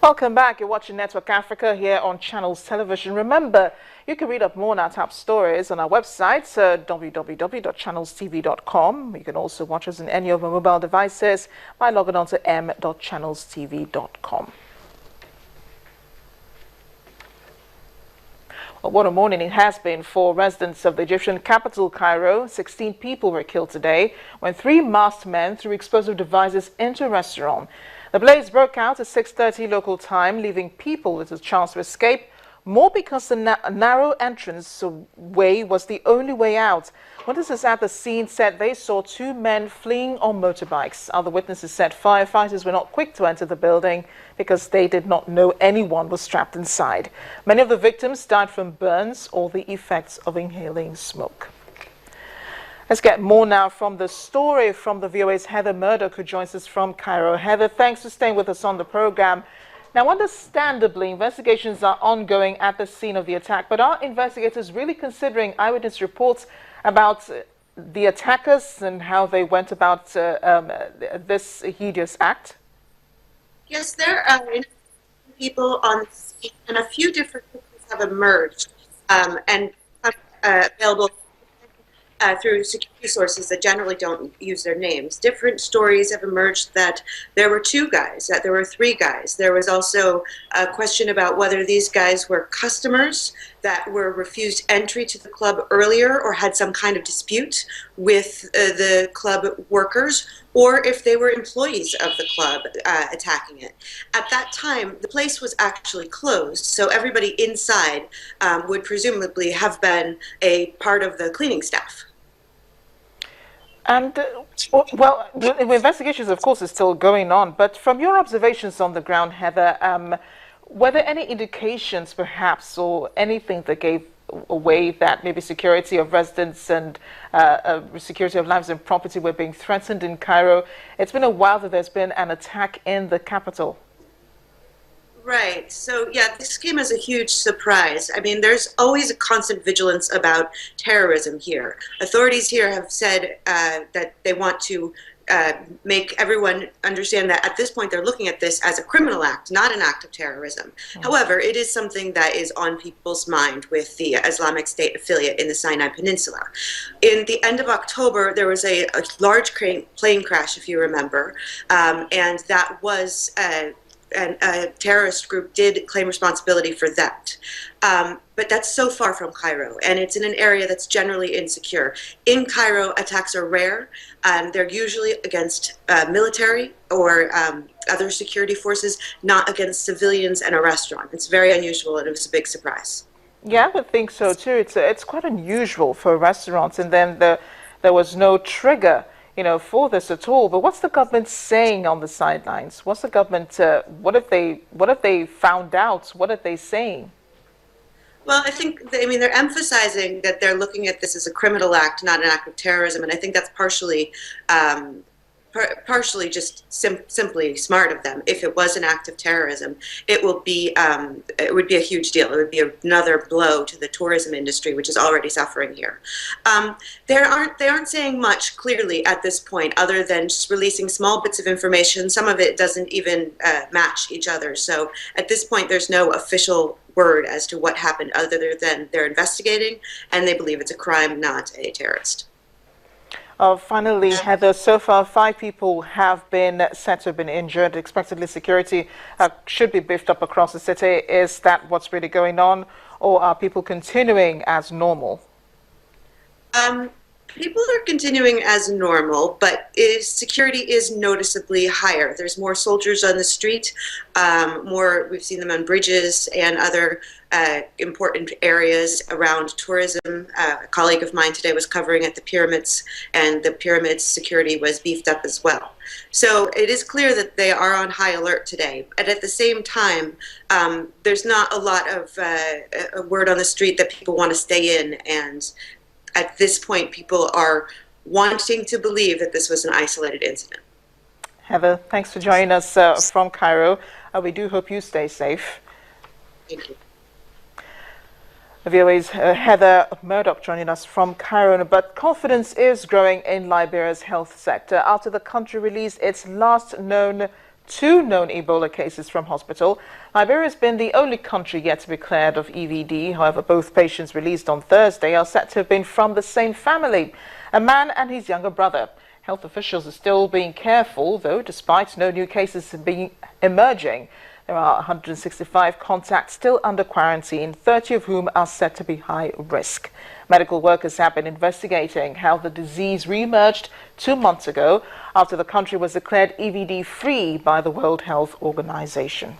Welcome back. You're watching Network Africa here on Channels Television. Remember, you can read up more on our top stories on our website, www.channelstv.com. You can also watch us on any of our mobile devices by logging on to m.channelstv.com. Well, what a morning it has been for residents of the Egyptian capital, Cairo. 16 people were killed today when 3 masked men threw explosive devices into a restaurant. The blaze broke out at 6:30 local time, leaving people with a chance to escape, more because the narrow entrance way was the only way out. Witnesses at the scene said they saw 2 men fleeing on motorbikes. Other witnesses said firefighters were not quick to enter the building because they did not know anyone was trapped inside. Many of the victims died from burns or the effects of inhaling smoke. Let's get more now from the story from the VOA's Heather Murdoch, who joins us from Cairo. Heather, thanks for staying with us on the program. Now, understandably, investigations are ongoing at the scene of the attack, but are investigators really considering eyewitness reports about the attackers and how they went about this hideous act? Yes, there are people on the scene, and a few different pictures have emerged and available through security sources that generally don't use their names. Different stories have emerged that there were 2 guys, that there were 3 guys. There was also a question about whether these guys were customers that were refused entry to the club earlier or had some kind of dispute with the club workers, or if they were employees of the club attacking it. At that time, the place was actually closed, so everybody inside would presumably have been a part of the cleaning staff. And, well, the investigations, of course, is still going on. But from your observations on the ground, Heather, were there any indications, perhaps, or anything that gave away that maybe security of residents and security of lives and property were being threatened in Cairo? It's been a while that there's been an attack in the capital. Right. So, yeah, this came as a huge surprise. I mean, there's always a constant vigilance about terrorism here. Authorities here have said that they want to make everyone understand that at this point they're looking at this as a criminal act, not an act of terrorism. However, it is something that is on people's mind with the Islamic State affiliate in the Sinai Peninsula. In the end of October, there was a large plane crash, if you remember, and that was and a terrorist group did claim responsibility for that. But that's so far from Cairo, and it's in an area that's generally insecure. In Cairo, attacks are rare. They're usually against military or other security forces, not against civilians and a restaurant. It's very unusual, and it was a big surprise. Yeah, I would think so too. It's quite unusual for restaurants, and then there was no trigger, for this at all. But what's the government saying on the sidelines? What's the government? What have they found out? What are they saying? Well, I mean, they're emphasizing that they're looking at this as a criminal act, not an act of terrorism, and I think that's partially just simply smart of them. If it was an act of terrorism, it would be a huge deal. It would be another blow to the tourism industry, which is already suffering here. They aren't saying much clearly at this point, other than just releasing small bits of information. Some of it doesn't even match each other. So at this point, there's no official word as to what happened, other than they're investigating and they believe it's a crime, not a terrorist. Finally, Heather, so far 5 people have been said to have been injured. Expectedly, security should be beefed up across the city. Is that what's really going on, or are people continuing as normal? People are continuing as normal, but security is noticeably higher. There's more soldiers on the street, we've seen them on bridges and other important areas around tourism. A colleague of mine today was covering at the pyramids, and the pyramids security was beefed up as well. So it is clear that they are on high alert today. But at the same time, there's not a lot of a word on the street that people want to stay in, and at this point, people are wanting to believe that this was an isolated incident. Heather, thanks for joining us from Cairo. We do hope you stay safe. Thank you. VOA's Heather Murdoch joining us from Cairo. But confidence is growing in Liberia's health sector after the country released its last known 2 known Ebola cases from hospital. Liberia has been the only country yet to be cleared of EVD. However, both patients released on Thursday are said to have been from the same family, a man and his younger brother. Health officials are still being careful, though, despite no new cases emerging. There are 165 contacts still under quarantine, 30 of whom are said to be high risk. Medical workers have been investigating how the disease re-emerged 2 months ago after the country was declared EVD-free by the World Health Organization.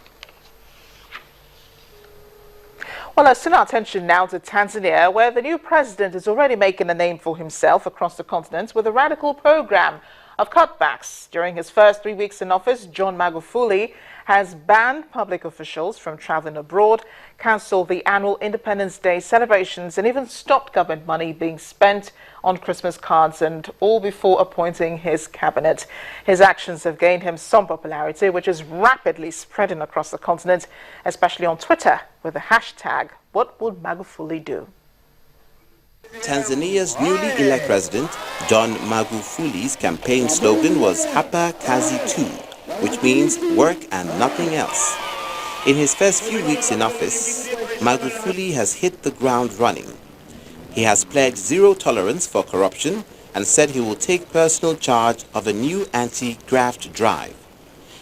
Well, let's turn our attention now to Tanzania, where the new president is already making a name for himself across the continent with a radical program of cutbacks. During his first 3 weeks in office, John Magufuli has banned public officials from traveling abroad, cancelled the annual Independence Day celebrations, and even stopped government money being spent on Christmas cards, and all before appointing his cabinet. His actions have gained him some popularity, which is rapidly spreading across the continent, especially on Twitter, with the hashtag, "What would Magufuli do?" Tanzania's newly elected president, John Magufuli's campaign slogan was Hapa Kazi Tu, which means work and nothing else. In his first few weeks in office, Magufuli has hit the ground running. He has pledged zero tolerance for corruption and said he will take personal charge of a new anti-graft drive.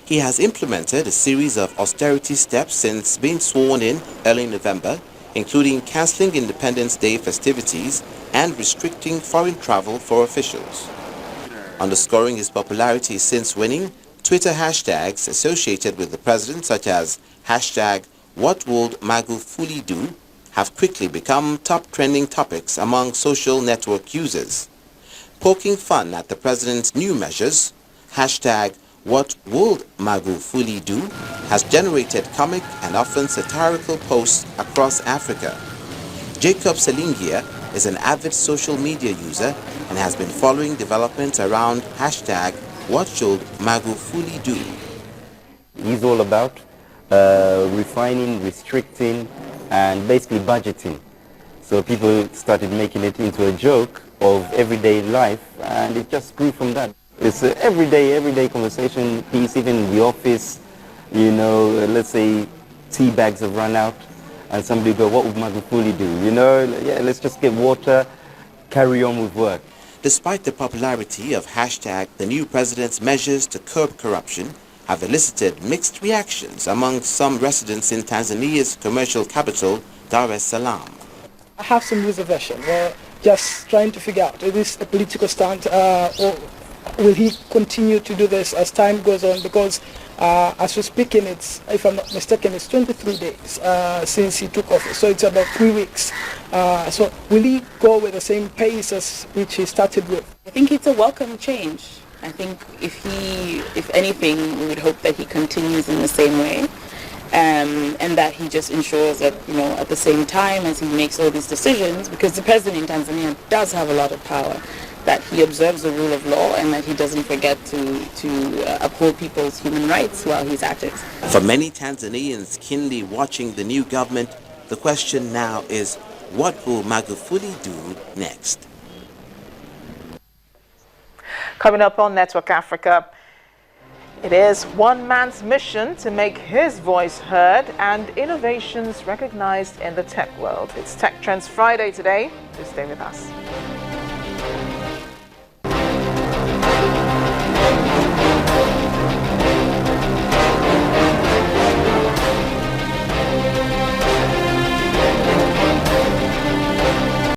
He has implemented a series of austerity steps since being sworn in early November, including cancelling Independence Day festivities and restricting foreign travel for officials. Underscoring his popularity since winning, Twitter hashtags associated with the president, such as hashtag "What would Magufuli do?" have quickly become top trending topics among social network users. Poking fun at the president's new measures, hashtag "What would Magufuli do?" has generated comic and often satirical posts across Africa. Jacob Selingia is an avid social media user and has been following developments around hashtag "What should Magufuli do?" He's all about refining, restricting, and basically budgeting. So people started making it into a joke of everyday life, and it just grew from that. It's an everyday conversation piece, even in the office. You know, let's say tea bags have run out, and somebody go, "What would Magufuli do?" You know, yeah, let's just get water, carry on with work. Despite the popularity of hashtag, the new president's measures to curb corruption have elicited mixed reactions among some residents in Tanzania's commercial capital, Dar es Salaam. I have some reservation. We're just trying to figure out, is this a political stunt or will he continue to do this as time goes on? Because as we're speaking, it's, if I'm not mistaken, it's 23 days since he took office. So it's about 3 weeks. So will he go with the same pace as which he started with? I think it's a welcome change. I think if anything, we would hope that he continues in the same way. And that he just ensures that, you know, at the same time as he makes all these decisions, because the president in Tanzania does have a lot of power, that he observes the rule of law and that he doesn't forget to uphold people's human rights while he's at it. For many Tanzanians keenly watching the new government, the question now is, what will Magufuli do next? Coming up on Network Africa, it is one man's mission to make his voice heard and innovations recognized in the tech world. It's Tech Trends Friday today, so stay with us.